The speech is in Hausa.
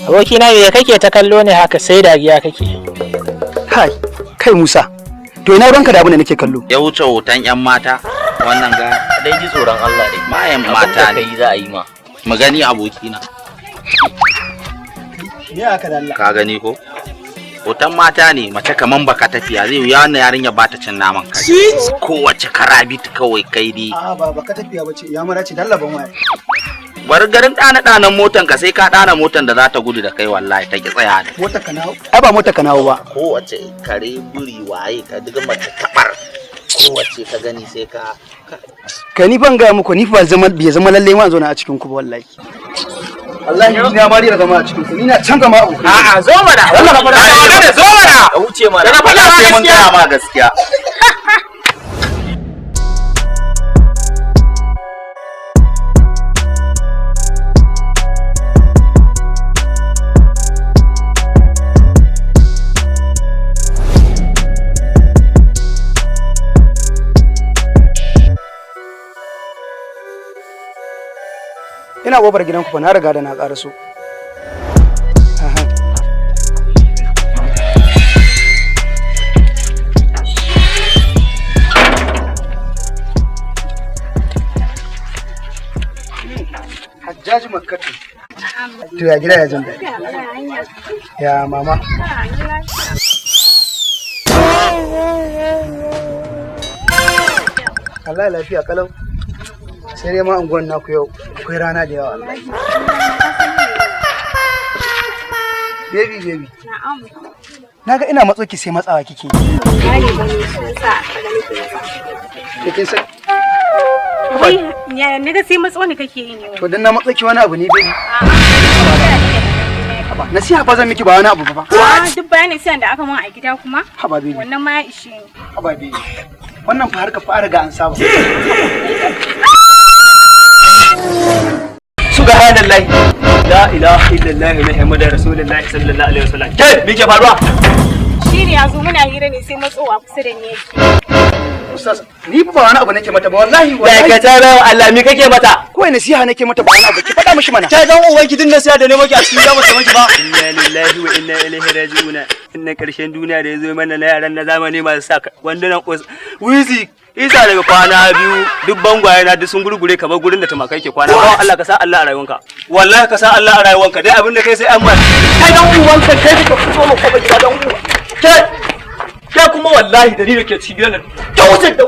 Abokina me kake ta kallo ne haka sai dariya kake? Kai Musa, to ina ranka da abin da nake kallo? Ya wuce hoton yan mata wannan ga dai ji tsoron Allah dai. Mayan mata ne za a yi ma. Mu gani abokina. Me aka da Allah? Ka gani ko? Hoton mata ne mace kaman baka tafiya zai wuya wannan yarinya ba ta cin naman kai. Kowace karabit kawai kai dai. A'a ba baka tafiya bace, ya mara ce dallaban waya. Bari garin ɗana motan ka sai ka ɗana motan da za ta gudu da kai wallahi ta ki tsaya da. Motar ka nawo? Ai ba motar ka nawo ba. Kowace kare buri waye ka diga mata tabar. Kowace ka gani sai ka. Ka ni ban ga muku ni fa bai zama lalle ma zo na a cikin ku ba wallahi. Wallahi ni na mari da zama a cikin ku. Ni na can gama abu. A'a zo mana. Wallahi fara. Zo mana. A wuce mana. Da fara sai mun ga ma gaskiya. Ina gobar gidanku fa na riga da na ƙaraso. Hajjaji Makkatu. To ya gida ya jin daɗi. Ya mama. Allah lafiya kalau. Sai dai ma unguwan naku yau akwai rana da yawa Allah. Baby. Na'am. Naga ina matso ki sai matsawa kike. Gane ba ne shi yasa kada nake ba. Kin san Ya naga sai matso ne kake yin yau. to dan na matso ki wani abu ne baby. Nasiha fa zan miki ba wani abu ba. Duk bayanin sai da aka mun a gida kuma. Haba baby. Wannan ma ya ishe ni. Haba baby. Wannan fa harka fa riga an saba. Subhanallahi. La ilaha illallah Muhammadur Rasulullahi sallallahu alaihi wasallam. Ke me ke faruwa? Shi ne yazo muna hira ne sai matsowa kusa da ni yake. Ustaz, ni ba wani abu nake mata ba wallahi Da ka tara Allah me kake mata? Kawai nasiha nake mata ba wani abu ki faɗa mishi mana. Ta dan uwan ki din nasiha da ne maki a cikin da mata maki ba. Inna lillahi wa inna ilaihi raji'un. Inna karshen duniya da yazo mana na yaran na zamani masu saka wandunan wizi isa daga kwana biyu duk bangwaye na duk sun gurgure kamar gurin da tumakai ke kwana. Ba Allah ka sa Allah a rayuwanka. Wallahi ka sa Allah a rayuwanka dai abin da kai sai an mai. Kai dan uwanka kai ka fito mu ko ba ki dan uwa. Kai kuma wallahi da ni da ke cikin gidan nan. Ta wuce da